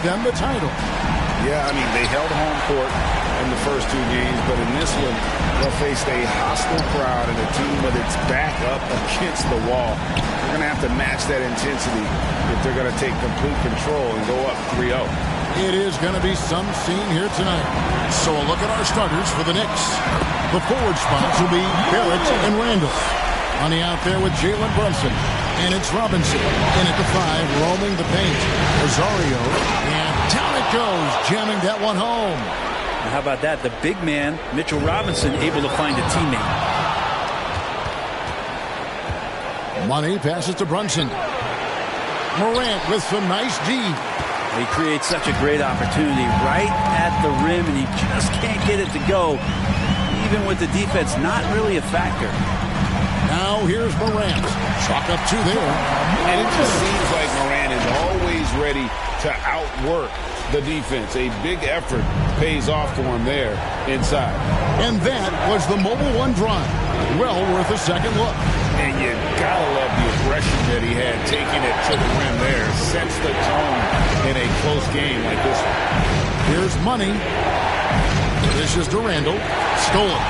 them the title. Yeah, I mean, they held home court in the first two games, but in this one, they'll face a hostile crowd and a team with its back up against the wall. They're going to have to match that intensity if they're going to take complete control and go up 3-0. It is going to be some scene here tonight. So a look at our starters for the Knicks. The forward spots will be Barrett and Randall. Money out there with Jalen Brunson. And it's Robinson in at the 5, roaming the paint. Rosario, and down it goes, jamming that one home. How about that? The big man, Mitchell Robinson, able to find a teammate. Money passes to Brunson. Morant with some nice D. He creates such a great opportunity right at the rim, and he just can't get it to go. Even with the defense not really a factor. Now here's Morant. Chalk up 2 there. And it just seems like Morant is always ready to outwork the defense. A big effort pays off for him there inside. And that was the Mobile One drive. Well worth a second look. And you gotta love the aggression that he had taking it to the rim there. Sets the tone in a close game like this one. Here's Money. This is to Randall. Stolen.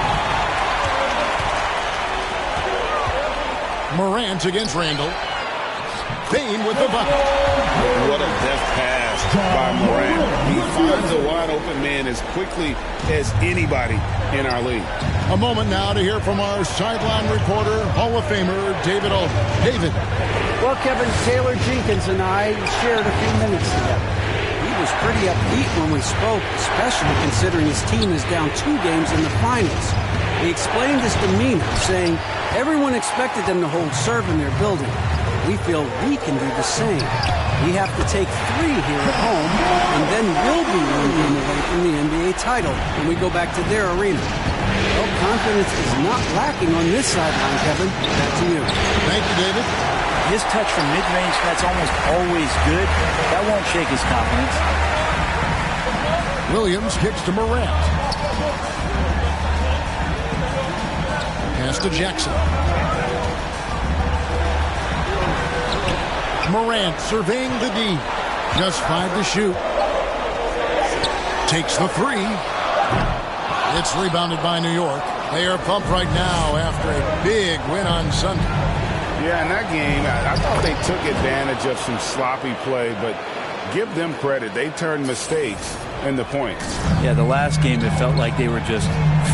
Morant against Randall. Payne with the bucket. What a deft pass by Morant. He finds a wide open man as quickly as anybody in our league. A moment now to hear from our sideline reporter, Hall of Famer David Alden. David. Well, Kevin, Taylor Jenkins and I shared a few minutes together. He was pretty upbeat when we spoke, especially considering his team is down 2 games in the finals. He explained his demeanor, saying everyone expected them to hold serve in their building. We feel we can do the same. We have to take 3 here at home, and then we'll be 1 game away from the NBA title when we go back to their arena. Well, confidence is not lacking on this sideline, Kevin. Back to you. Thank you, David. His touch from mid-range, that's almost always good. That won't shake his confidence. Williams kicks to Morant. Pass to Jackson. Morant surveying the D. Just 5 to shoot. Takes the 3. It's rebounded by New York. They are pumped right now after a big win on Sunday. Yeah, in that game, I thought they took advantage of some sloppy play, but give them credit. They turned mistakes into points. Yeah, the last game, it felt like they were just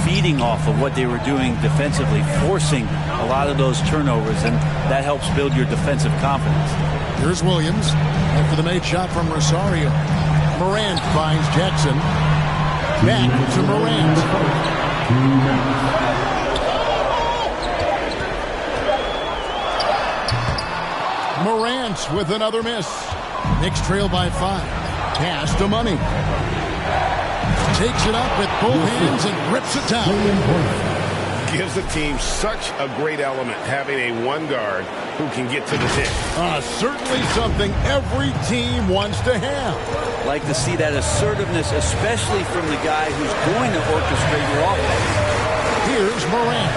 feeding off of what they were doing defensively, forcing a lot of those turnovers, and that helps build your defensive confidence. Here's Williams after the made shot from Rosario. Morant finds Jackson. Back to Morant. Morant with another miss. Knicks trail by 5. Pass to Money. Takes it up with both hands and rips it down. Gives the team such a great element having a 1 guard who can get to the tip. Certainly something every team wants to have. Like to see that assertiveness, especially from the guy who's going to orchestrate your offense. Here's Morant,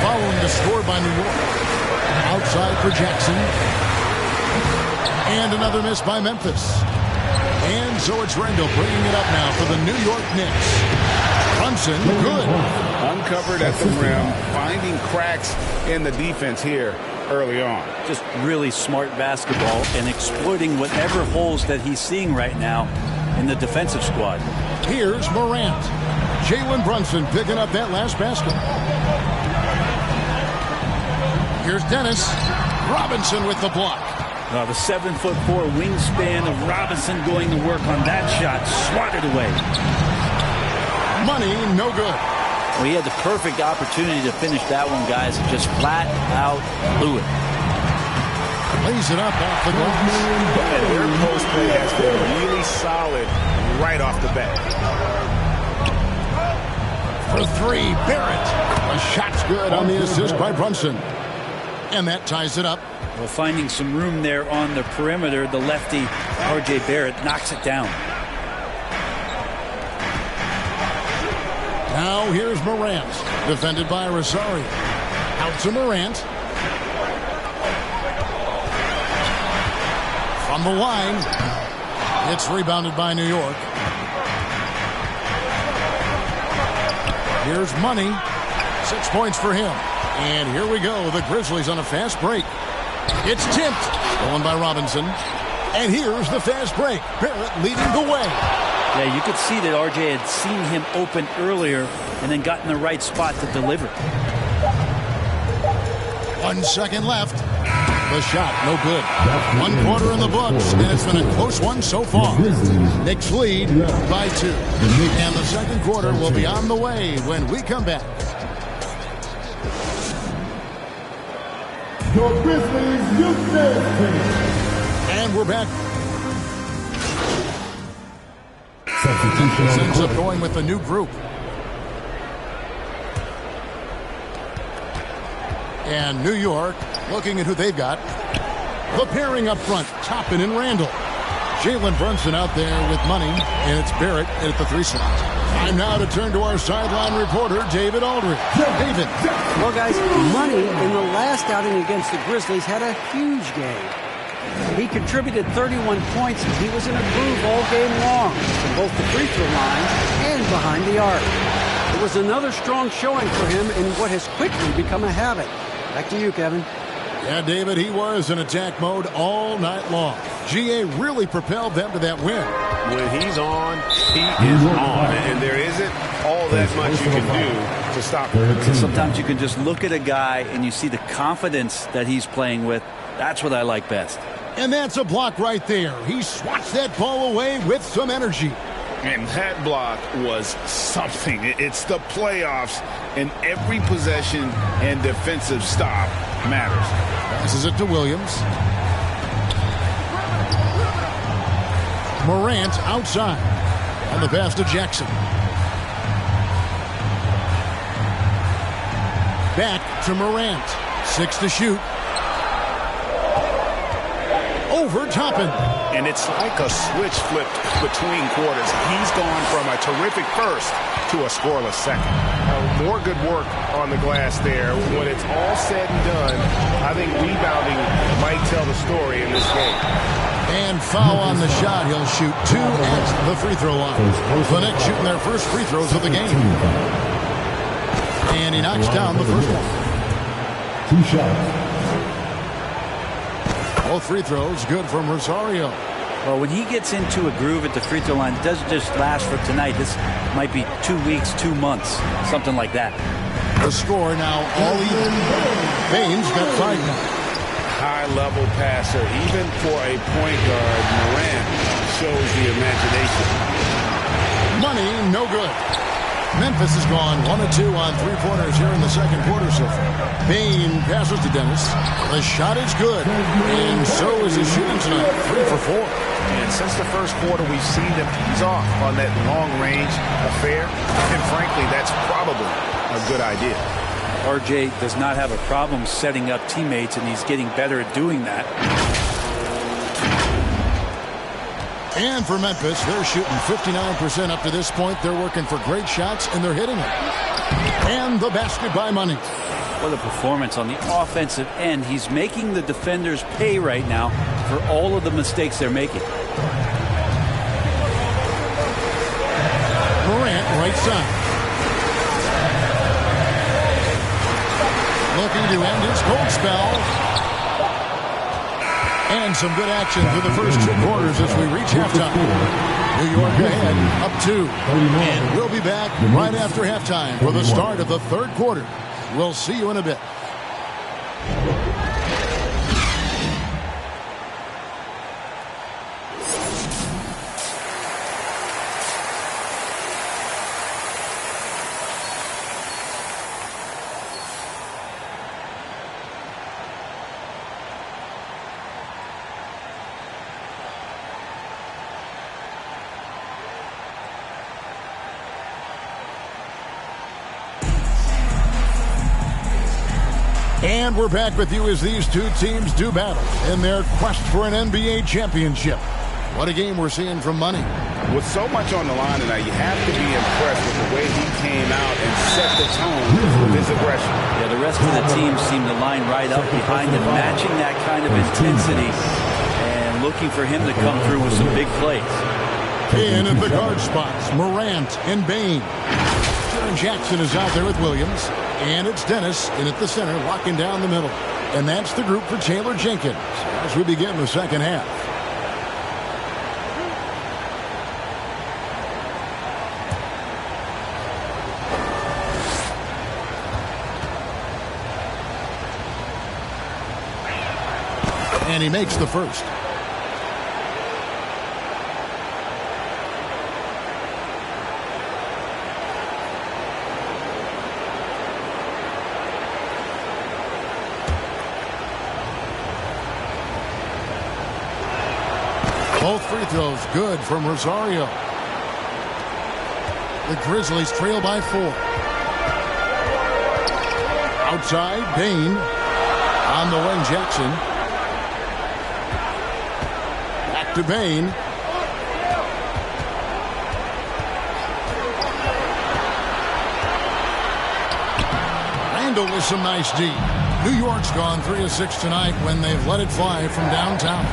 following the score by New York. Outside for Jackson. And another miss by Memphis. And so it's Randall bringing it up now for the New York Knicks. Brunson, good. Uncovered at the rim, finding cracks in the defense here early on. Just really smart basketball and exploiting whatever holes that he's seeing right now in the defensive squad. Here's Morant. Jalen Brunson picking up that last basket. Here's Dennis. Robinson with the block. The 7'4" wingspan of Robinson going to work on that shot. Swatted away. Money, no good. Well, he had the perfect opportunity to finish that one, guys. Just flat out blew it. Lays it up off the glass. And their post play has been really solid right off the bat. For 3, Barrett. The shot's good on the assist by Brunson. And that ties it up. Well, finding some room there on the perimeter, the lefty, R.J. Barrett, knocks it down. Now here's Morant, defended by Rosario. Out to Morant. From the line, It's rebounded by New York. Here's Money. 6 points for him. And here we go. The Grizzlies on a fast break. It's tipped. Going by Robinson. And here's the fast break. Barrett leading the way. Yeah, you could see that RJ had seen him open earlier and then got in the right spot to deliver. 1 second left. The shot, no good. 1 quarter in the books, and it's been a close one so far. Knicks lead by 2. And the second quarter will be on the way when we come back. Your Grizzlies, and we're back. Substitution ends up going with a new group. And New York looking at who they've got. The pairing up front, Toppin and Randall. Jalen Brunson out there with Money, and it's Barrett at the 3 slot. Time now to turn to our sideline reporter, David Aldridge. David. Well, guys, Money in the last outing against the Grizzlies had a huge game. He contributed 31 points. He was in a groove all game long, from both the free throw line and behind the arc. It was another strong showing for him in what has quickly become a habit. Back to you, Kevin. Yeah, David, he was in attack mode all night long. GA really propelled them to that win. When he's on, he is on. And there isn't all that much you can do to stop him. Sometimes you can just look at a guy and you see the confidence that he's playing with. That's what I like best. And that's a block right there. He swats that ball away with some energy. And that block was something. It's the playoffs, and every possession and defensive stop matters. Passes it to Williams. Morant outside. On the pass to Jackson. Back to Morant. 6 to shoot. Over Toppin. And it's like a switch flipped between quarters. He's gone from a terrific first to a scoreless second. More good work on the glass there. When it's all said and done, I think rebounding might tell the story in this game. And foul on the shot. He'll shoot 2 at the free throw line. The Knicks shooting their first free throws of the game. And he knocks down the first one. 2 shots. Both free throws good from Rosario. Well, when he gets into a groove at the free throw line, it doesn't just last for tonight. This might be 2 weeks, 2 months, something like that. The score now all even. Baines got 5 now. High-level passer, even for a point guard. Morant shows the imagination. Money, no good. Memphis has gone 1 of 2 on 3-pointers here in the second quarter so far. Bain passes to Dennis. The shot is good, and so is his shooting tonight. 3 for 4. And since the first quarter, we've seen them ease off on that long-range affair. And frankly, that's probably a good idea. RJ does not have a problem setting up teammates, and he's getting better at doing that. And for Memphis, they're shooting 59% up to this point. They're working for great shots, and they're hitting them. And the basket by Money. What a performance on the offensive end. He's making the defenders pay right now for all of the mistakes they're making. Morant, right side. Looking to end his cold spell. And some good action through the first 2 quarters as we reach halftime. New York ahead, up 2. And we'll be back right after halftime for the start of the third quarter. We'll see you in a bit. And we're back with you as these 2 teams do battle in their quest for an NBA championship. What a game we're seeing from Money. With so much on the line tonight, you have to be impressed with the way he came out and set the tone with his aggression. Yeah, the rest of the team seemed to line right up behind him, matching that kind of intensity. And and looking for him to come through with some big plays. In at the guard spots, Morant and Bain. Jackson is out there with Williams. And it's Dennis in at the center, locking down the middle. And that's the group for Taylor Jenkins as we begin the second half. And he makes the first. Both free throws good from Rosario. The Grizzlies trail by 4. Outside, Bain. On the wing, Jackson. Back to Bain. Randall with some nice D. New York's gone 3 of 6 tonight when they've let it fly from downtown.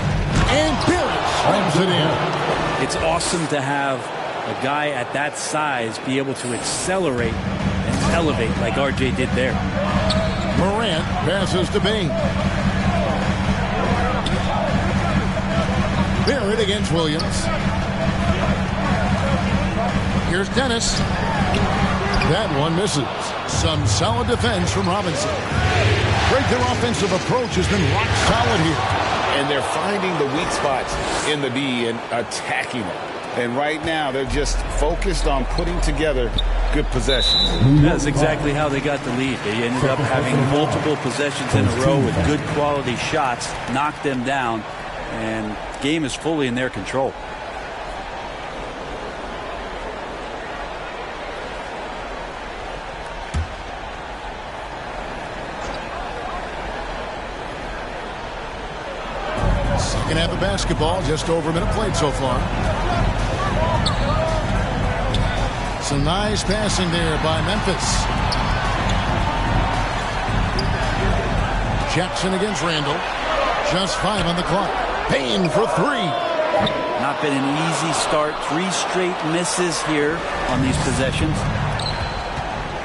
And Barrett slams it in. It's awesome to have a guy at that size be able to accelerate and elevate like RJ did there. Morant passes to Bain. Barrett against Williams. Here's Dennis. That one misses. Some solid defense from Robinson. Great, their offensive approach has been rock solid here. And they're finding the weak spots in the D and attacking it. And right now, they're just focused on putting together good possessions. That's exactly how they got the lead. They ended up having multiple possessions in a row with good quality shots, knocked them down, and game is fully in their control. Second half of basketball, just over a minute played so far. Some nice passing there by Memphis. Jackson against Randall. Just 5 on the clock. Payne for 3. Not been an easy start. 3 straight misses here on these possessions.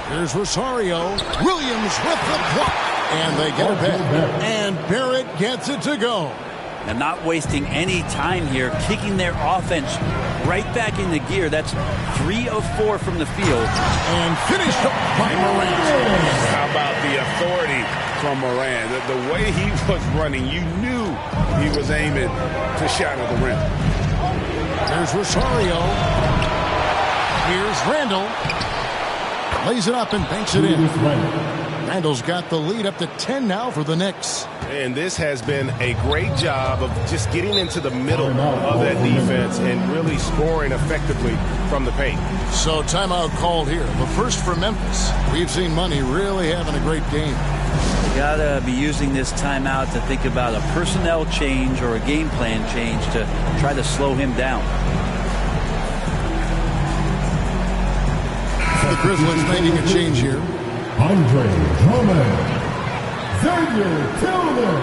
Here's Rosario. Williams with the block. And they get it back. And Barrett gets it to go. And not wasting any time here, kicking their offense right back into gear. That's 3 of 4 from the field. And finished up by Morant. How about the authority from Morant? The way he was running, you knew he was aiming to shatter the rim. There's Rosario. Here's Randall. Lays it up and banks it in. Randall's got the lead up to 10 now for the Knicks. And this has been a great job of just getting into the middle of that defense and really scoring effectively from the paint. So timeout called here. But first for Memphis. We've seen Money really having a great game. You gotta be using this timeout to think about a personnel change or a game plan change to try to slow him down. The Grizzlies making a change here. Andre Drummond, Xavier Tillman,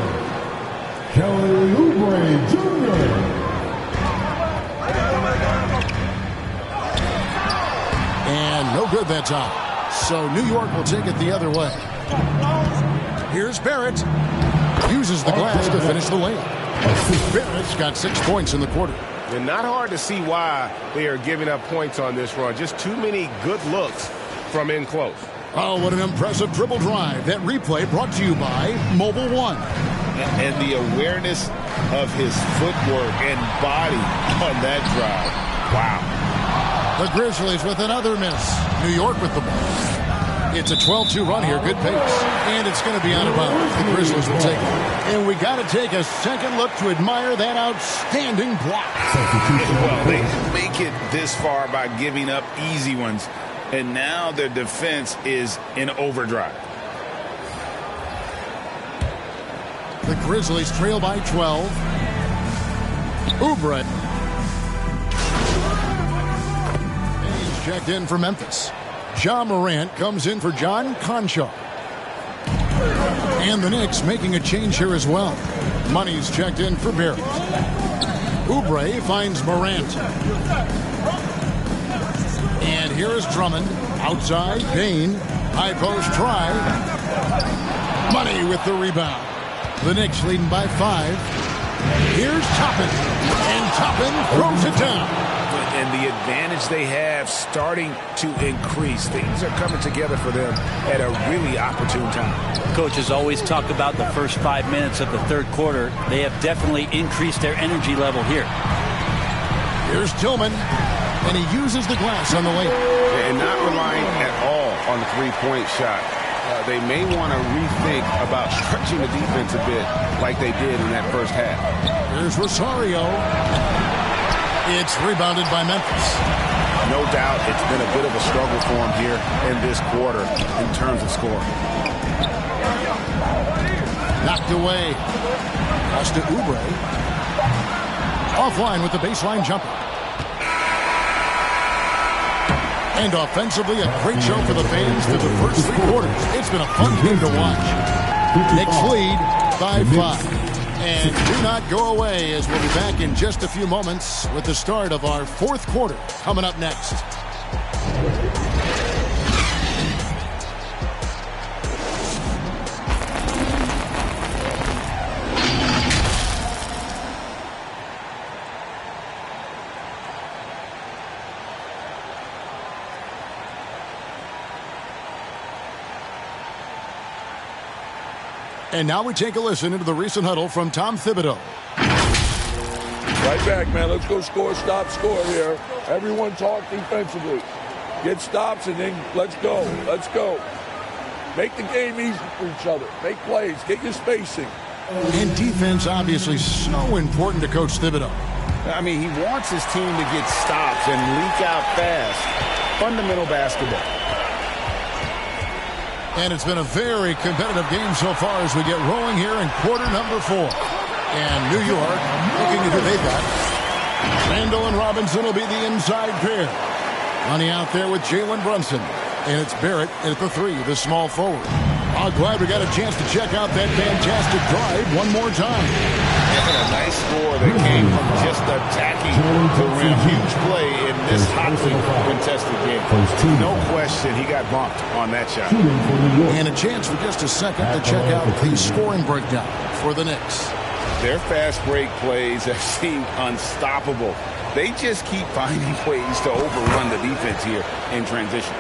Kelly Oubre Jr. And no good that time. So New York will take it the other way. Here's Barrett. Uses the glass to finish the layup. Barrett's got 6 points in the quarter. And not hard to see why they are giving up points on this run. Just too many good looks from in close. Oh, what an impressive dribble drive. That replay brought to you by Mobile One. And the awareness of his footwork and body on that drive. Wow. The Grizzlies with another miss. New York with the ball. It's a 12-2 run here. Good pace. And it's going to be out of bounds. The Grizzlies will take it. And we got to take a second look to admire that outstanding block. Well, they make it this far by giving up easy ones. And now their defense is in overdrive. The Grizzlies trail by 12. Oubre. He's checked in for Memphis. John Morant comes in for John Concha. And the Knicks making a change here as well. Money's checked in for Barrett. Oubre finds Morant. And here is Drummond. Outside, Payne. High post try. Money with the rebound. The Knicks leading by 5. Here's Toppin. And Toppin throws it down. And the advantage they have starting to increase. Things are coming together for them at a really opportune time. Coaches always talk about the first 5 minutes of the third quarter. They have definitely increased their energy level here. Here's Tillman, and he uses the glass on the way. And not relying at all on the three-point shot. They may want to rethink about stretching the defense a bit like they did in that first half. Here's Rosario. It's rebounded by Memphis. No doubt it's been a bit of a struggle for him here in this quarter in terms of scoring. Knocked away. Pass to Oubre. Offline with the baseline jumper. And offensively, a great show for the fans through the first 3 quarters. It's been a fun game to watch. Knicks lead by 5. And do not go away, as we'll be back in just a few moments with the start of our 4th quarter coming up next. And now we take a listen into the recent huddle from Tom Thibodeau. Right back, man. Let's go score, stop, score here. Everyone talk defensively. Get stops and then let's go. Let's go. Make the game easy for each other. Make plays. Get your spacing. And defense obviously so important to Coach Thibodeau. I mean, he wants his team to get stops and leak out fast. Fundamental basketball. And it's been a very competitive game so far as we get rolling here in quarter number 4. And New York looking at who they got. Randall and Robinson will be the inside pair. Money out there with Jalen Brunson. And it's Barrett at the 3, the small forward. I'm glad we got a chance to check out that fantastic drive one more time. A nice score that came from just attacking the rim. Huge play in this hotly contested game. No question he got bumped on that shot. And a chance for just a second to check out the scoring breakdown for the Knicks. Their fast break plays have seemed unstoppable. They just keep finding ways to overrun the defense here in transition.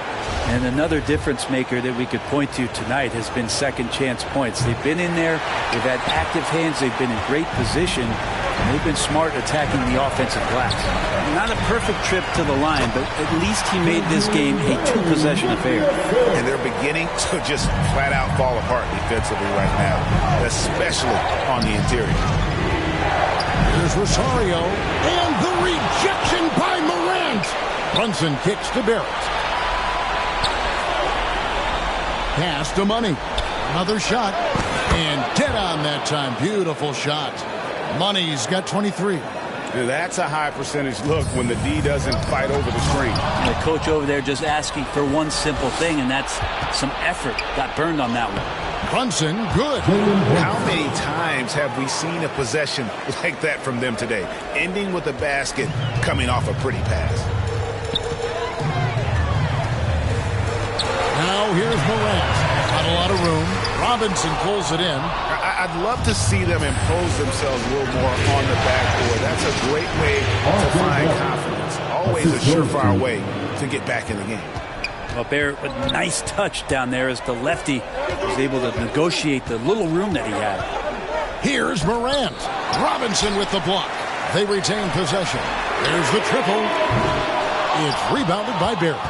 And another difference maker that we could point to tonight has been second chance points. They've been in there. They've had active hands. They've been in great position. And they've been smart attacking the offensive glass. Not a perfect trip to the line, but at least he made this game a 2-possession affair. And they're beginning to just flat out fall apart defensively right now, especially on the interior. Here's Rosario. And the rejection by Morant. Brunson kicks to Barrett. Pass to Money. Another shot. And dead on that time. Beautiful shot. Money's got 23. That's a high percentage look when the D doesn't fight over the screen. The coach over there just asking for one simple thing, and that's some effort. Got burned on that one. Brunson, good. How many times have we seen a possession like that from them today? Ending with a basket, coming off a pretty pass. Now here's Morant. Not a lot of room. Robinson pulls it in. I'd love to see them impose themselves a little more on the backboard. That's a great way to find confidence. Always a surefire way to get back in the game. Well, Barrett with a nice touch down there as the lefty was able to negotiate the little room that he had. Here's Morant. Robinson with the block. They retain possession. There's the triple. It's rebounded by Barrett.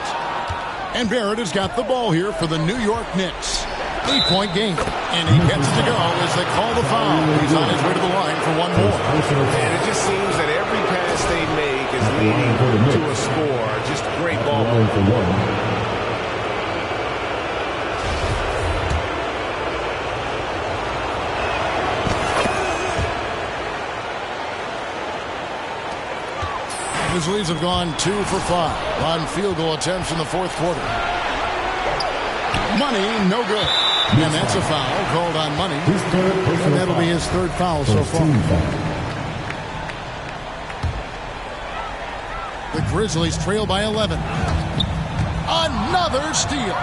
And Barrett has got the ball here for the New York Knicks. 8-point game. And he gets to go as they call the foul. He's on his way to the line for one more. And it just seems that every pass they make is leading to a score. Just great ball. His leads have gone 2 for 5 on field goal attempts in the 4th quarter. Money, no good. And that's a foul called on Money. And that'll be his 3rd foul so far. The Grizzlies trail by 11. Another steal.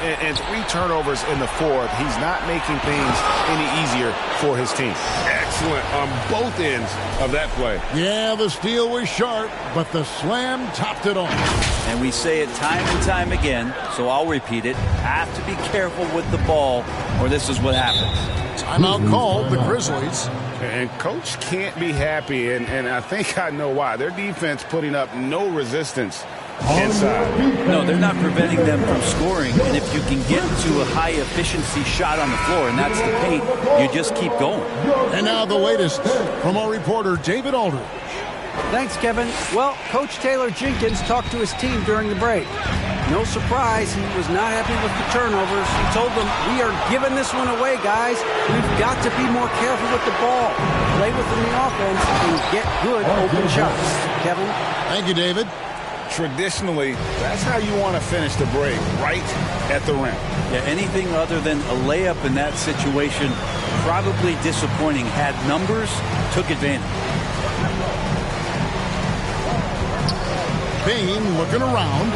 And 3 turnovers in the fourth. He's not making things any easier for his team. Excellent on both ends of that play. Yeah, the steal was sharp, but the slam topped it off. And we say it time and time again, so I'll repeat it. Have to be careful with the ball, or this is what happens. Timeout called, the Grizzlies. And Coach can't be happy, and I think I know why. Their defense putting up no resistance inside. No, they're not preventing them from scoring, and if you can get to a high-efficiency shot on the floor, and that's the paint, you just keep going. And now the latest from our reporter, David Aldridge. Thanks, Kevin. Well, Coach Taylor Jenkins talked to his team during the break. No surprise, he was not happy with the turnovers. He told them, we are giving this one away, guys. We've got to be more careful with the ball, play within the offense, and get good open shots. Kevin? Thank you, David. Traditionally, that's how you want to finish the break, right at the rim. Yeah, anything other than a layup in that situation, probably disappointing. Had numbers, took advantage. Bain looking around,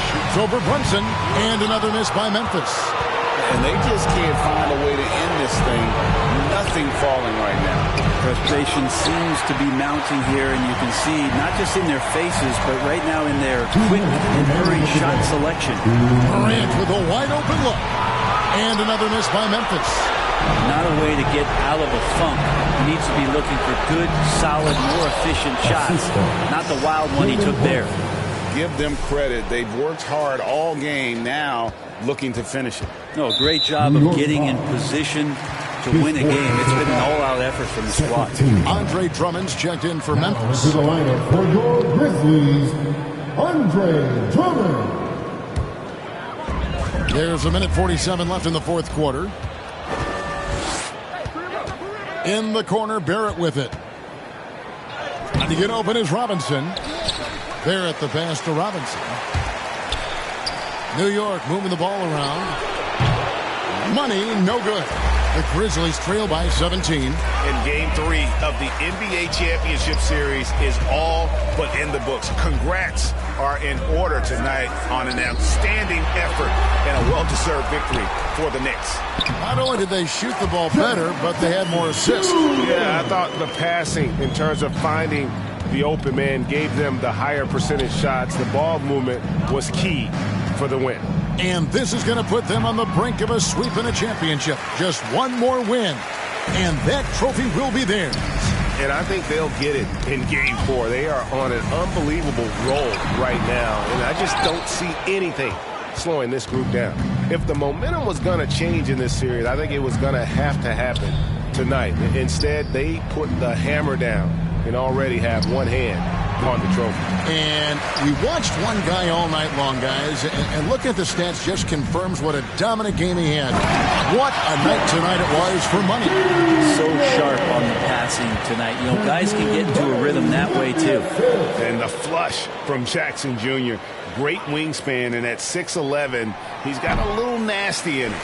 shoots over Brunson, and another miss by Memphis. And they just can't find a way to end this thing. Nothing falling right now. Frustration seems to be mounting here, and you can see not just in their faces, but right now in their quick and hurried shot selection. Durant with a wide open look. And another miss by Memphis. Not a way to get out of a funk. He needs to be looking for good, solid, more efficient shots. Not the wild one he took there. Give them credit. They've worked hard all game, now looking to finish it. No, great job of getting in position to win a game. It's been an all-out effort from the squad. Andre Drummond's checked in for Memphis. To the lineup for your Grizzlies, Andre Drummond. There's a minute 47 left in the fourth quarter. In the corner, Barrett with it. Trying to get open is Robinson. There at the pass to Robinson. New York moving the ball around. Money, no good. The Grizzlies trail by 17. And Game 3 of the NBA Championship Series is all but in the books. Congrats are in order tonight on an outstanding effort and a well-deserved victory for the Knicks. Not only did they shoot the ball better, but they had more assists. Yeah, I thought the passing in terms of finding the open man gave them the higher percentage shots. The ball movement was key for the win. And this is going to put them on the brink of a sweep in a championship. Just one more win, and that trophy will be theirs. And I think they'll get it in Game 4. They are on an unbelievable roll right now, and I just don't see anything slowing this group down. If the momentum was going to change in this series, I think it was going to happen tonight. Instead, they put the hammer down and already have one hand on the trophy. And we watched one guy all night long, guys, and looking at the stats just confirms what a dominant game he had. What a night tonight it was for Money. So sharp on the passing tonight. You know, guys can get into a rhythm that way, too. And the flush from Jackson Jr. Great wingspan, and at 6'11", he's got a little nasty in it.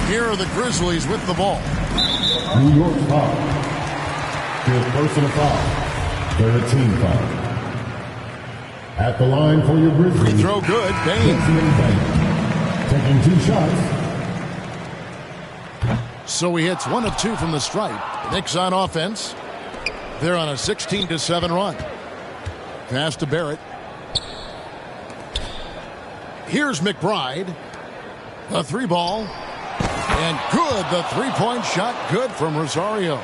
Here are the Grizzlies with the ball. New York foul. Their personal foul. Their team foul. At the line for your Grizzlies. Free throw good. Bain. Taking 2 shots. So he hits 1 of 2 from the stripe. The Knicks on offense. They're on a 16-7 run. Pass to Barrett. Here's McBride. The 3-ball. And good. The 3-point shot good from Rosario.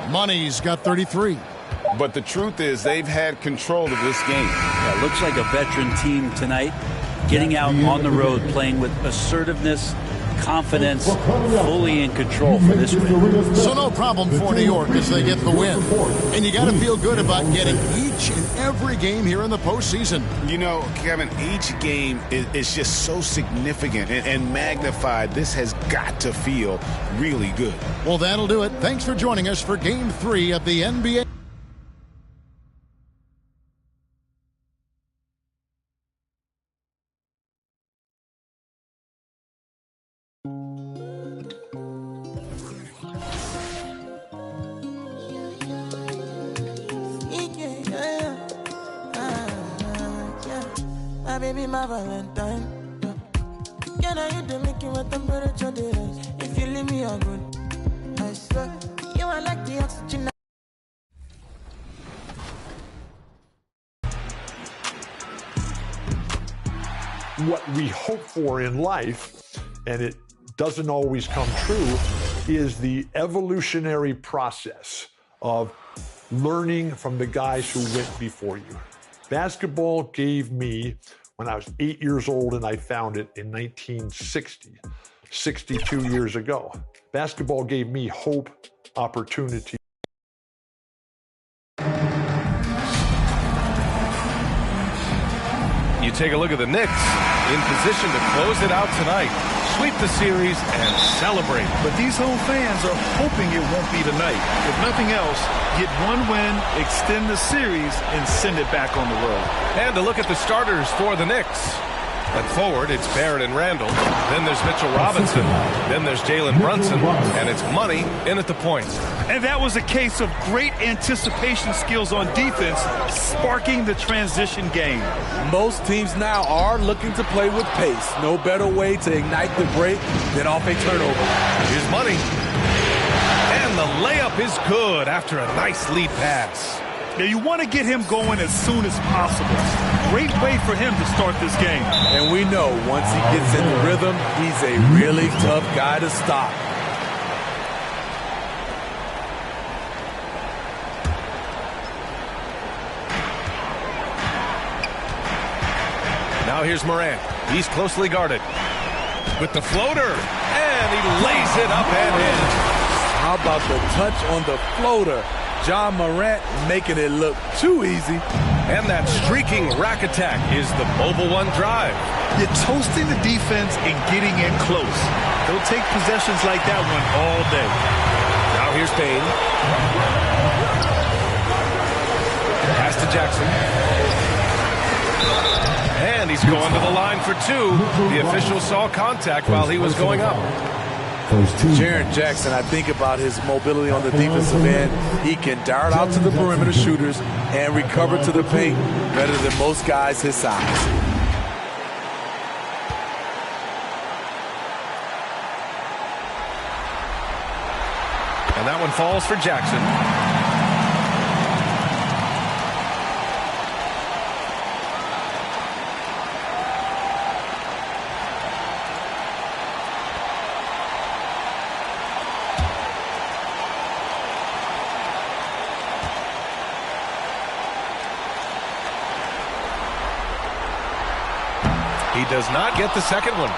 Money's got 33. But the truth is they've had control of this game. Yeah, looks like a veteran team tonight. Getting out on the road, playing with assertiveness, confidence, fully in control for this win. So no problem for New York as they get the win. And you got to feel good about getting each and every game here in the postseason. You know, Kevin, each game is just so significant and magnified. This has got to feel really good. Well, that'll do it. Thanks for joining us for Game 3 of the NBA. baby, my Valentine. Can I hit the make you a temperature days? If you leave me a good, I swear, you are like the oxygen. What we hope for in life, and it doesn't always come true, is the evolutionary process of learning from the guys who went before you. Basketball gave me, when I was 8 years old and I found it in 1960, 62 years ago, basketball gave me hope, opportunity. You take a look at the Knicks in position to close it out tonight, sweep the series, and celebrate. But these home fans are hoping it won't be tonight. If nothing else, get one win, extend the series, and send it back on the road. And to look at the starters for the Knicks. At forward, it's Barrett and Randall. Then there's Mitchell Robinson. Then there's Jalen Brunson. And it's Money in at the point. And that was a case of great anticipation skills on defense, sparking the transition game. Most teams now are looking to play with pace. No better way to ignite the break than off a turnover. Here's Money. And the layup is good after a nice lead pass. Now, you want to get him going as soon as possible. Great way for him to start this game. And we know once he gets in the rhythm, he's a really tough guy to stop. Now here's Morant. He's closely guarded. With the floater. And he lays it up and in. How about the touch on the floater? John Morant making it look too easy. And that streaking rack attack is the mobile one drive. You're toasting the defense and getting in close. They'll take possessions like that one all day. Now here's Payne. Pass to Jackson. And he's going to the line for two. The official saw contact while he was going up. Jaren Jackson, I think about his mobility on the defensive end. He can dart out to the perimeter shooters and recover to the paint better than most guys his size. And that one falls for Jackson. He does not get the second one.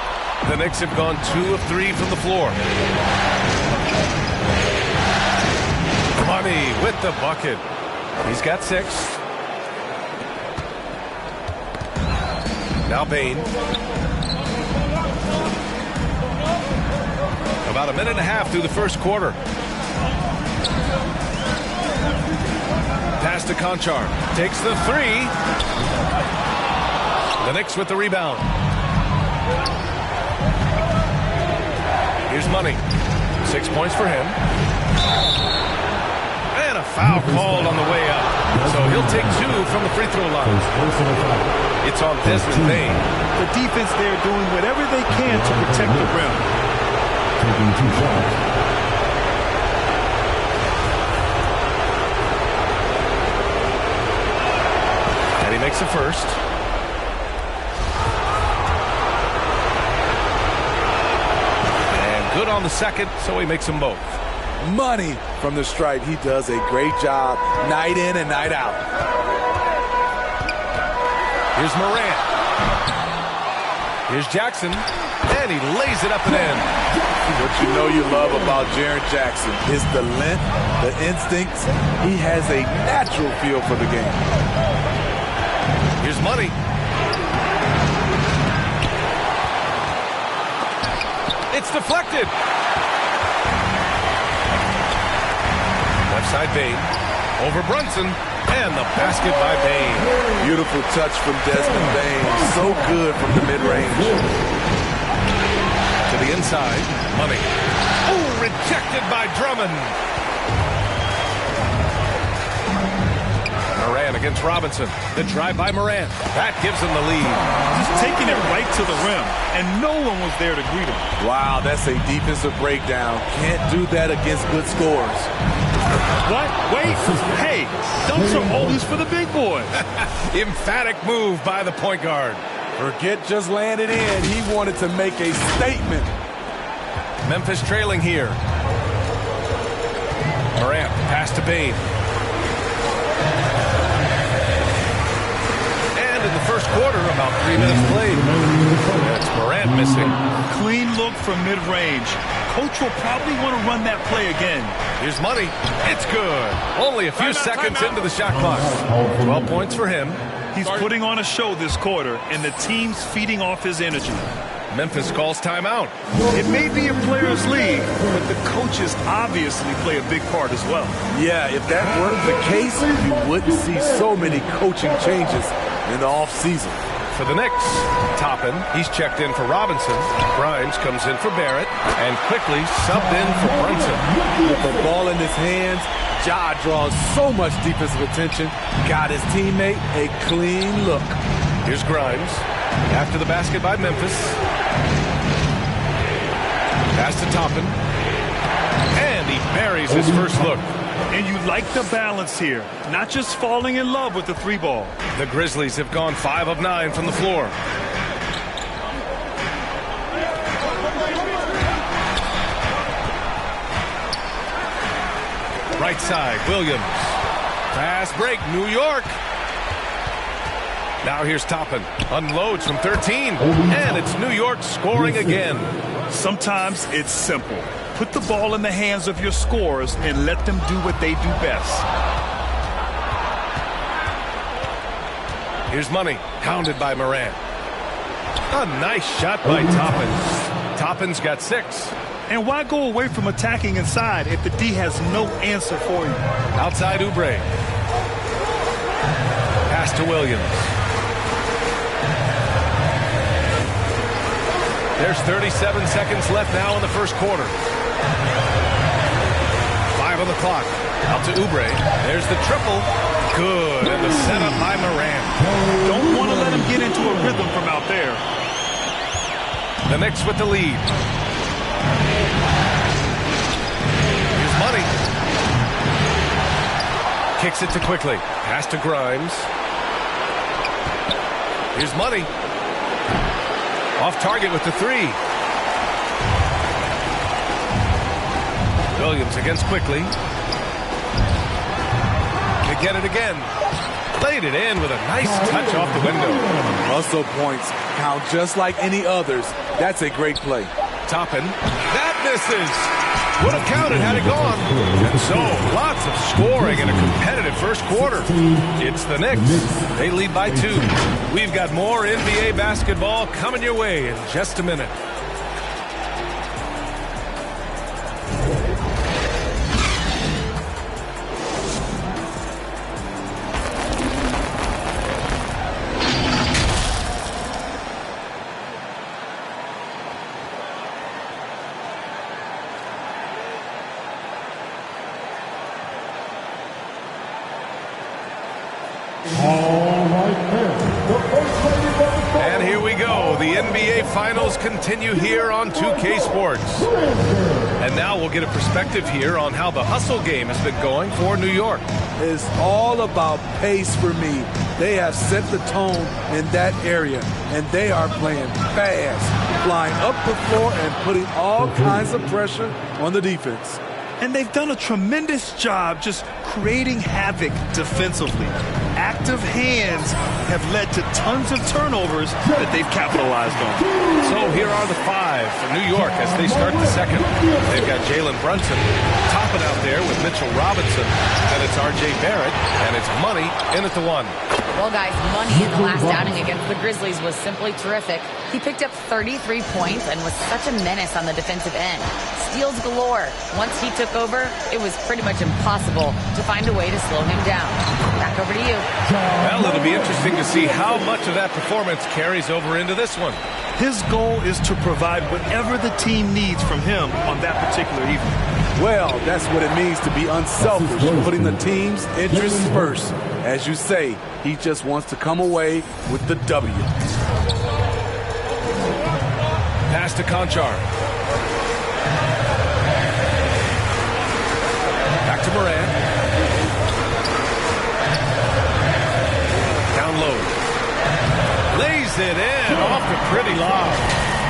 The Knicks have gone 2 of 3 from the floor. Money with the bucket. He's got 6. Now Payne. About a minute and a half through the first quarter. Pass to Conchar. Takes the 3. The Knicks with the rebound. Here's Money. 6 points for him. And a foul called on the way up. So he'll take 2 from the free throw line. It's on Desmond Bain. The defense there doing whatever they can to protect the rim. Taking 2 shots. And he makes the first. Good on the second, so he makes them both. Money from the stripe. He does a great job night in and night out. Here's Morant. Here's Jackson. And he lays it up and in. What you know you love about Jaren Jackson is the length, the instincts. He has a natural feel for the game. Here's Money. It's deflected. Left side Bain. Over Brunson. And the basket by Bain. Beautiful touch from Desmond Bain. So good from the mid-range. To the inside. Money. Oh, rejected by Drummond. Moran against Robinson. The drive by Morant. That gives him the lead. Just taking it right to the rim, and no one was there to greet him. Wow, that's a defensive breakdown. Can't do that against good scores. What? Wait. Hey, dunks are always for the big boys. Emphatic move by the point guard. Forget just landed in. He wanted to make a statement. Memphis trailing here. Morant, pass to Bain. And in the first quarter, about 3 minutes played. That's Morant missing. Clean look from mid-range. Coach will probably want to run that play again. Here's money. It's good. Only a few seconds into the shot clock. 12 points for him. He's putting on a show this quarter, and the team's feeding off his energy. Memphis calls timeout. It may be a players' league, but the coaches obviously play a big part as well. Yeah, if that weren't the case, you wouldn't see so many coaching changes in the offseason. For the Knicks, Toppin, he's checked in for Robinson. Grimes comes in for Barrett, and quickly subbed in for Brunson. With the ball in his hands, Ja draws so much defensive attention. Got his teammate a clean look. Here's Grimes. After the basket by Memphis. Pass to Toppin. And he buries his first look. And you like the balance here. Not just falling in love with the 3-ball. The Grizzlies have gone 5 of 9 from the floor. Right side, Williams. Fast break, New York. Now here's Toppin. Unloads from 13. And it's New York scoring again. Sometimes it's simple. Put the ball in the hands of your scorers and let them do what they do best. Here's money. Hounded by Morant. A nice shot by Toppin. Toppin's got 6. And why go away from attacking inside if the D has no answer for you? Outside Oubre. Pass to Williams. There's 37 seconds left now in the first quarter. 5 on the clock. Out to Oubre. There's the triple. Good. And the setup by Morant. Don't want to let him get into a rhythm from out there. The Knicks with the lead. Here's money. Kicks it to Quickly. Pass to Grimes. Here's money. Off target with the 3. Williams against Quickly. They get it again. Played it in with a nice touch off the window. Hustle points count just like any others. That's a great play. Toppin. That misses. Would have counted had it gone. And so, lots of scoring in a competitive first quarter. It's the Knicks. They lead by 2. We've got more NBA basketball coming your way in just a minute. And here we go. The NBA Finals continue here on 2K Sports. And now we'll get a perspective here on how the hustle game has been going for New York. It's all about pace for me. They have set the tone in that area, and they are playing fast, flying up the floor and putting all kinds of pressure on the defense. And they've done a tremendous job just creating havoc defensively. Active hands have led to tons of turnovers that they've capitalized on. So here are the 5 for New York as they start the second. They've got Jalen Brunson topping out there with Mitchell Robinson. Then it's R.J. Barrett, and it's Money in at the 1. Well, guys, Money in the last outing against the Grizzlies was simply terrific. He picked up 33 points and was such a menace on the defensive end. Steals galore. Once he took over, it was pretty much impossible to find a way to slow him down. Back over to you. Well, it'll be interesting to see how much of that performance carries over into this one. His goal is to provide whatever the team needs from him on that particular evening. Well, that's what it means to be unselfish, putting the team's interests first. As you say, he just wants to come away with the W. Pass to Conchar. Back to Moran. Down low. Lays it in off the pretty lob.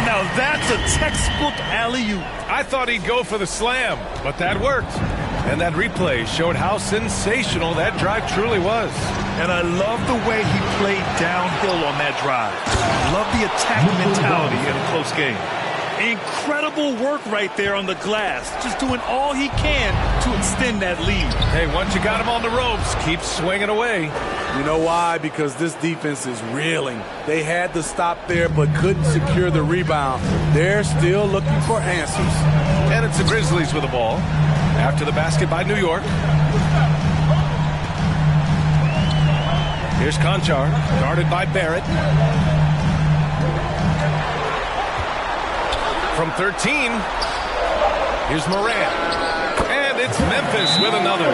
Now that's a textbook alley-oop. I thought he'd go for the slam, but that worked. And that replay showed how sensational that drive truly was. And I love the way he played downhill on that drive. Love the attack mentality in a close game. Incredible work right there on the glass. Just doing all he can to extend that lead. Hey, once you got him on the ropes, keep swinging away. You know why? Because this defense is reeling. They had to stop there but couldn't secure the rebound. They're still looking for answers. And it's the Grizzlies with the ball. After the basket by New York. Here's Conchar, guarded by Barrett. From 13, here's Moran. And it's Memphis with another.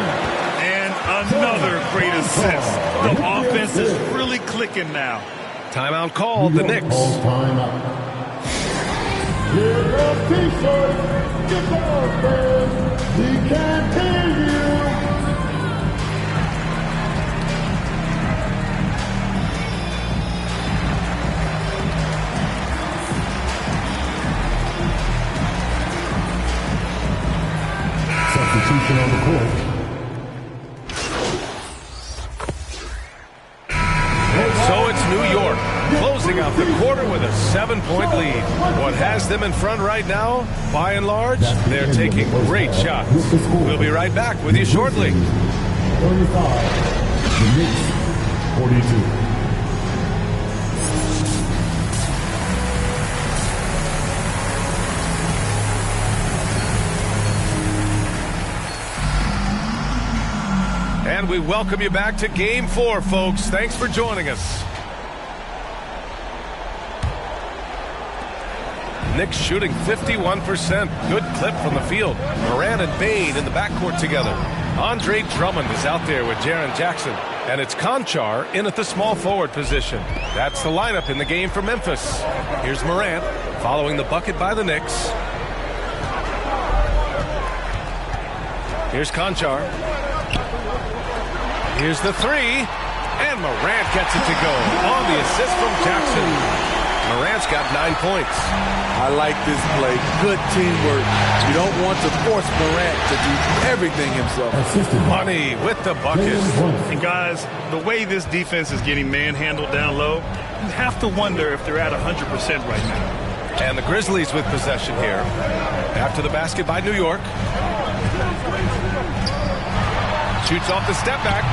And another great assist. The offense is really clicking now. Timeout called, the Knicks. Here goes T-shirt. Get down, fans. We can't hear you. Substitution on the court. So it's New York, closing out the quarter with a 7-point lead. What has them in front right now, by and large, they're taking great shots. We'll be right back with you shortly. 35, the Knicks, 42. And we welcome you back to Game 4, folks. Thanks for joining us. Knicks shooting 51%. Good clip from the field. Moran and Bane in the backcourt together. Andre Drummond is out there with Jaren Jackson. And it's Conchar in at the small forward position. That's the lineup in the game for Memphis. Here's Moran following the bucket by the Knicks. Here's Conchar. Here's the three, and Morant gets it to go on the assist from Jackson. Morant's got 9 points. I like this play. Good teamwork. You don't want to force Morant to do everything himself. Money with the bucket. And guys, the way this defense is getting manhandled down low, you have to wonder if they're at 100% right now. And the Grizzlies with possession here. After the basket by New York. Shoots off the step back.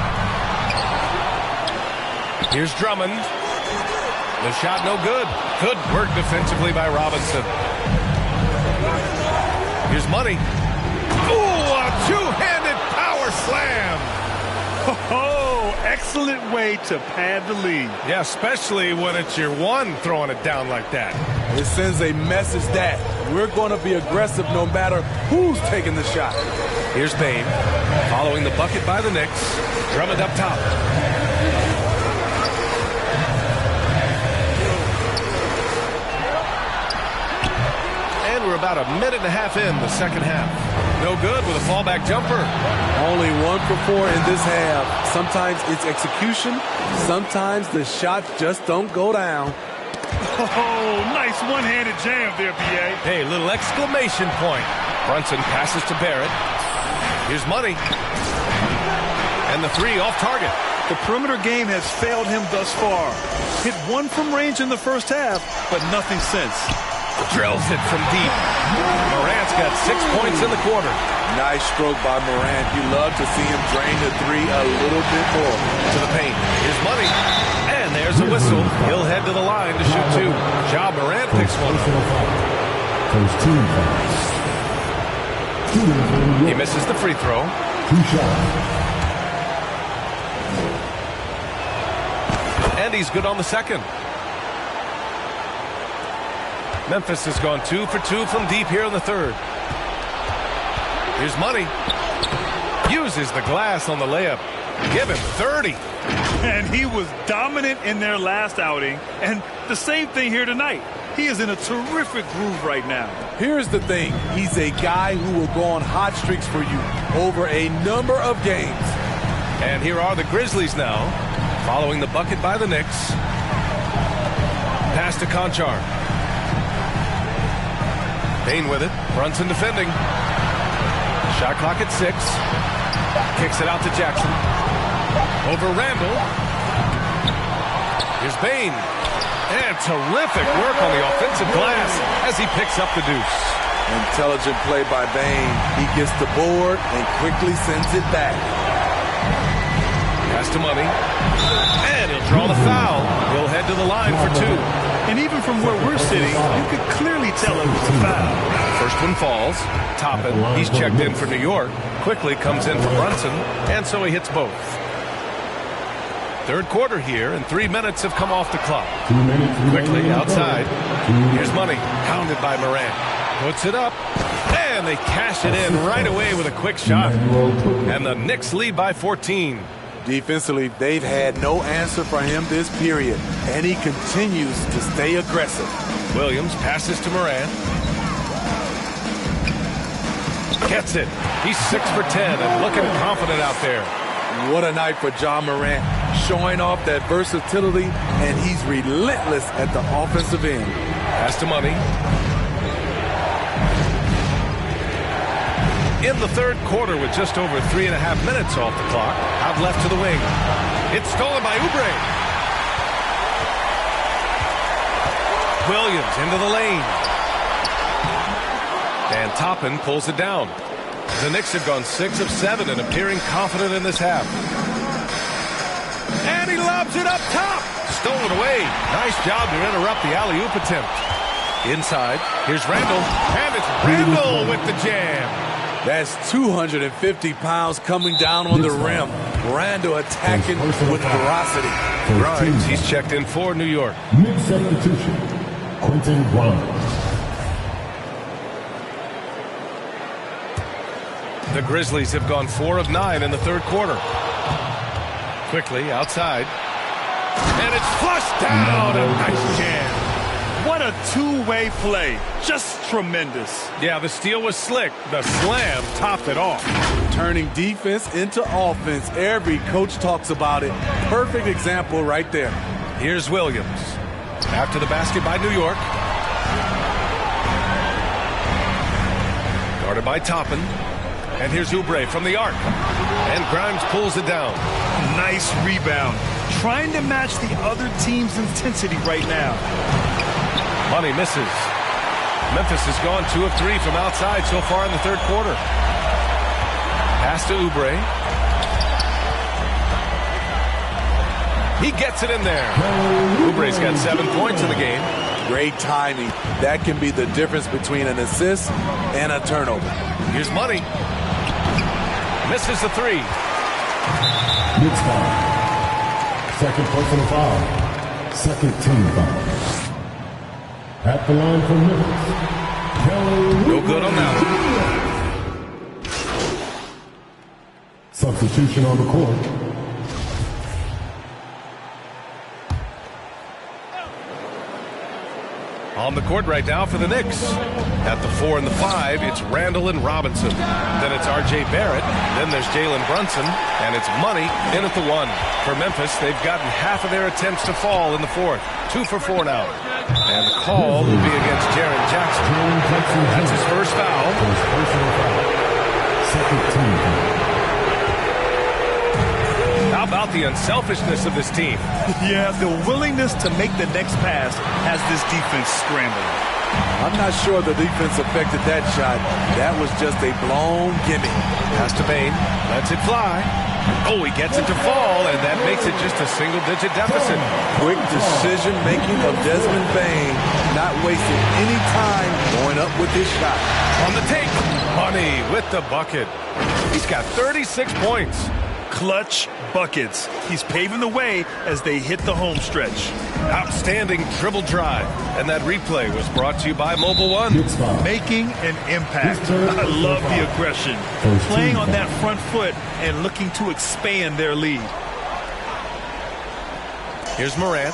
Here's Drummond. The shot no good. Good work defensively by Robinson. Here's Money. Ooh, a two-handed power slam. Oh, excellent way to pad the lead. Yeah, especially when it's your one throwing it down like that. It sends a message that we're going to be aggressive no matter who's taking the shot. Here's Bane, following the bucket by the Knicks. Drummond up top. And we're about a minute and a half in the second half. No good with a fallback jumper. Only 1 for 4 in this half. Sometimes it's execution. Sometimes the shots just don't go down. Oh, nice one-handed jam there, B.A. Hey, little exclamation point. Brunson passes to Barrett. Here's Money. And the three off target. The perimeter game has failed him thus far. Hit one from range in the first half, but nothing since. Drills it from deep. Morant's got 6 points in the quarter. Nice stroke by Morant. You love to see him drain the three a little bit more. To the paint. Here's Money. And there's a whistle. He'll head to the line to shoot two. Ja Morant picks one up. He misses the free throw. 2 shots. And he's good on the second. Memphis has gone 2 for 2 from deep here in the third. Here's Money. Uses the glass on the layup. Give him 30. And he was dominant in their last outing. And the same thing here tonight. He is in a terrific groove right now. Here's the thing. He's a guy who will go on hot streaks for you over a number of games. And here are the Grizzlies now, following the bucket by the Knicks. Pass to Conchar. Payne with it. Brunson defending. Shot clock at 6. Kicks it out to Jackson. Over Randall. Here's Bain. And terrific work on the offensive glass as he picks up the deuce. Intelligent play by Bain. He gets the board and quickly sends it back. Pass to Money. And he'll draw the foul. He'll head to the line for 2. And even from where we're sitting, you could clearly tell it was a foul. First one falls. Toppin, he's checked in for New York. Quickly comes in for Brunson, and so he hits both. Third quarter here, and 3 minutes have come off the clock. Quickly outside. Here's Money, pounded by Morant. Puts it up, and they cash it in right away with a quick shot. And the Knicks lead by 14. Defensively, they've had no answer for him this period, and he continues to stay aggressive. Williams passes to Morant. Gets it. He's 6 for 10 and looking confident out there. What a night for Ja Morant, showing off that versatility, and he's relentless at the offensive end. Pass to Money. In the third quarter with just over 3.5 minutes off the clock. Out left to the wing. It's stolen by Oubre. Williams into the lane. And Toppin pulls it down. The Knicks have gone 6 of 7 and appearing confident in this half. And he lobs it up top. Stolen away. Nice job to interrupt the alley-oop attempt. Inside, here's Randall. And it's Randall with the jam. That's 250 pounds coming down on the rim. Randall attacking with ferocity. Grimes, he's checked in for New York. Mid substitution, Quentin Grimes. The Grizzlies have gone 4 of 9 in the third quarter. Quickly outside. And it's flushed down. A nice jam. What a two-way play. Just tremendous. Yeah, the steal was slick. The slam topped it off. Turning defense into offense. Every coach talks about it. Perfect example right there. Here's Williams. After the basket by New York. Guarded by Toppin. And here's Oubre from the arc. And Grimes pulls it down. Nice rebound. Trying to match the other team's intensity right now. Money misses. Memphis has gone 2 of 3 from outside so far in the third quarter. Pass to Oubre. He gets it in there. Oubre's got 7 points in the game. Great timing. That can be the difference between an assist and a turnover. Here's Money. Misses the 3. Knicks foul. Second personal foul. Second team foul. At the line for Memphis. No good on that one. Substitution on the court. On the court right now for the Knicks. At the 4 and the 5, it's Randall and Robinson. Then it's R.J. Barrett. Then there's Jalen Brunson. And it's Money in at the 1. For Memphis, they've gotten half of their attempts to fall in the fourth. 2 for 4 now. And the call will be against Jaren Jackson. That's his first foul. Second team foul. How about the unselfishness of this team? Yeah, the willingness to make the next pass has this defense scrambling. I'm not sure the defense affected that shot. That was just a blown gimme. Pass to Bain. Lets it fly. Oh, he gets it to fall, and that makes it just a single-digit deficit. Quick decision-making of Desmond Bain, not wasting any time going up with his shot. On the take, Money with the bucket. He's got 36 points. Clutch buckets. He's paving the way as they hit the home stretch. Outstanding dribble drive. And that replay was brought to you by Mobile One. Making an impact. I love the aggression. Playing on that front foot and looking to expand their lead. Here's Morant.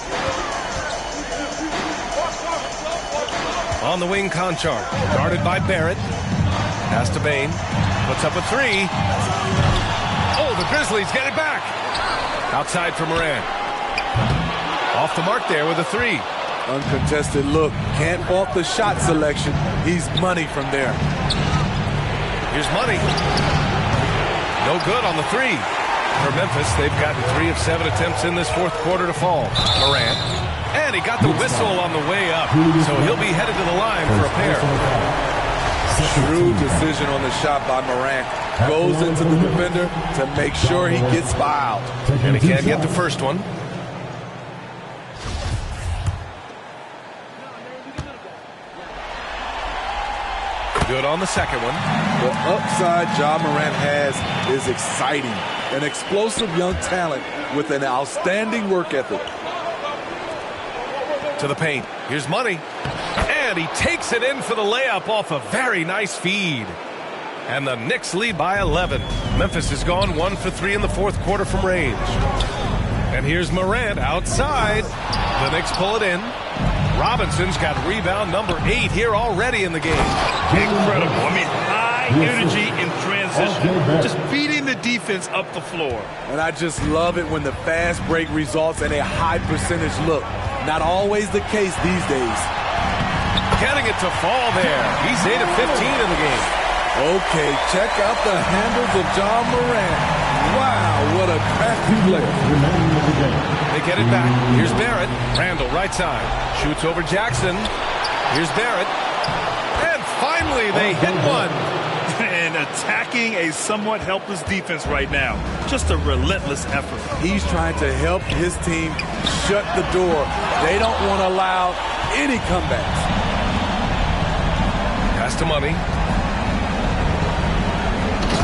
On the wing, Conchar. Guarded by Barrett. Pass to Bain. Puts up a three. Oh, the Grizzlies get it back. Outside for Morant. Off the mark there with a three. Uncontested look. Can't fault the shot selection. He's money from there. Here's Money. No good on the three. For Memphis, they've gotten 3 of 7 attempts in this fourth quarter to fall. Morant. And he got the whistle on the way up. So he'll be headed to the line for a pair. Shrewd decision on the shot by Morant. Goes into the defender to make sure he gets fouled. And he can't get the first one. Good on the second one. The upside Ja Morant has is exciting. An explosive young talent with an outstanding work ethic. To the paint. Here's Money. And he takes it in for the layup off a very nice feed. And the Knicks lead by 11. Memphis has gone 1 for 3 in the fourth quarter from range. And here's Morant outside. The Knicks pull it in. Robinson's got rebound number 8 here already in the game. Incredible. I mean, high energy in transition. Just feeding the defense up the floor. And I just love it when the fast break results in a high percentage look. Not always the case these days. Getting it to fall there. He's 8 of 15 in the game. Okay, check out the handles of Ja Morant. Wow, what a crafty player. They get it back. Here's Barrett. Randall, right side. Shoots over Jackson. Here's Barrett. And finally, they hit one. And attacking a somewhat helpless defense right now. Just a relentless effort. He's trying to help his team shut the door. They don't want to allow any comebacks. Pass to Money.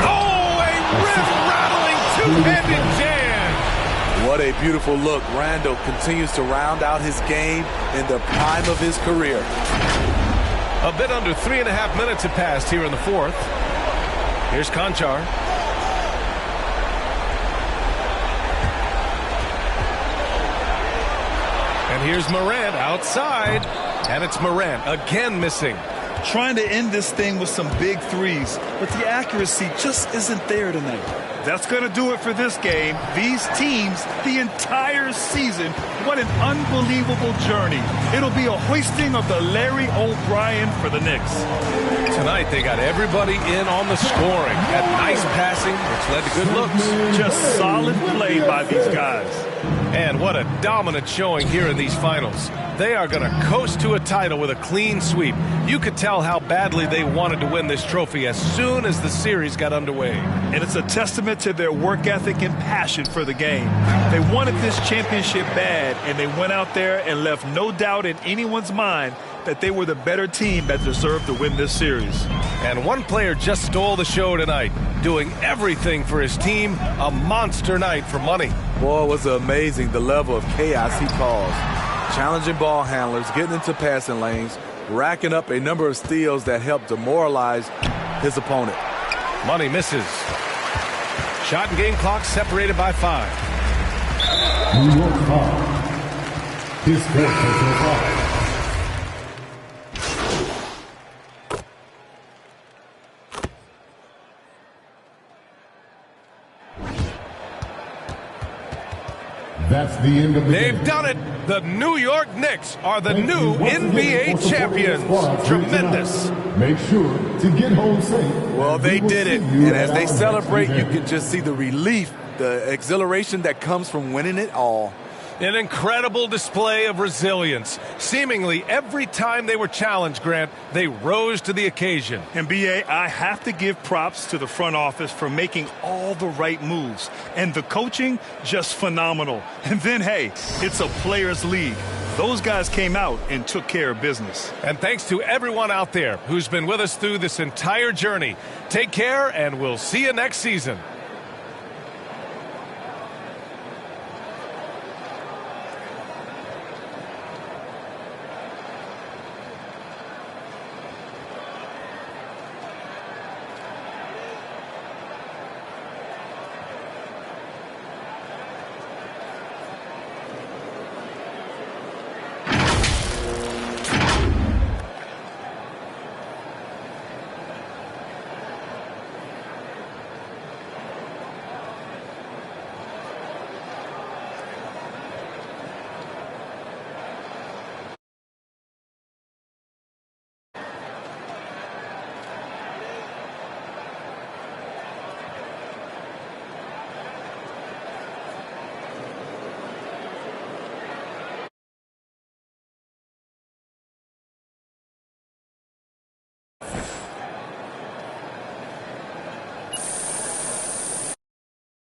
Oh, a wrist-rattling two-handed jam. What a beautiful look. Randall continues to round out his game in the prime of his career. A bit under 3.5 minutes have passed here in the fourth. Here's Conchar. And here's Morant outside. And it's Morant again missing. Trying to end this thing with some big threes, but the accuracy just isn't there tonight. That's going to do it for this game. These teams, the entire season, what an unbelievable journey. It'll be a hoisting of the Larry O'Brien for the Knicks. Tonight, they got everybody in on the scoring. Had nice passing, which led to good looks. Just solid play by these guys. And what a dominant showing here in these finals. They are going to coast to a title with a clean sweep. You could tell how badly they wanted to win this trophy as soon as the series got underway. And it's a testament to their work ethic and passion for the game. They wanted this championship bad, and they went out there and left no doubt in anyone's mind that they were the better team that deserved to win this series. And one player just stole the show tonight, doing everything for his team. A monster night for Money. Boy, it was amazing the level of chaos he caused. Challenging ball handlers, getting into passing lanes, racking up a number of steals that helped demoralize his opponent. Money misses. Shot and game clock separated by 5. New York foul. His fourth personal foul. That's the end of the game. They've done it. The New York Knicks are the new NBA champions. Tremendous. Make sure to get home safe. Well, they did it. And as they celebrate, you can just see the relief, the exhilaration that comes from winning it all. An incredible display of resilience. Seemingly every time they were challenged, Grant, they rose to the occasion. And B.A., I have to give props to the front office for making all the right moves. And the coaching, just phenomenal. And then, hey, it's a players' league. Those guys came out and took care of business. And thanks to everyone out there who's been with us through this entire journey. Take care, and we'll see you next season.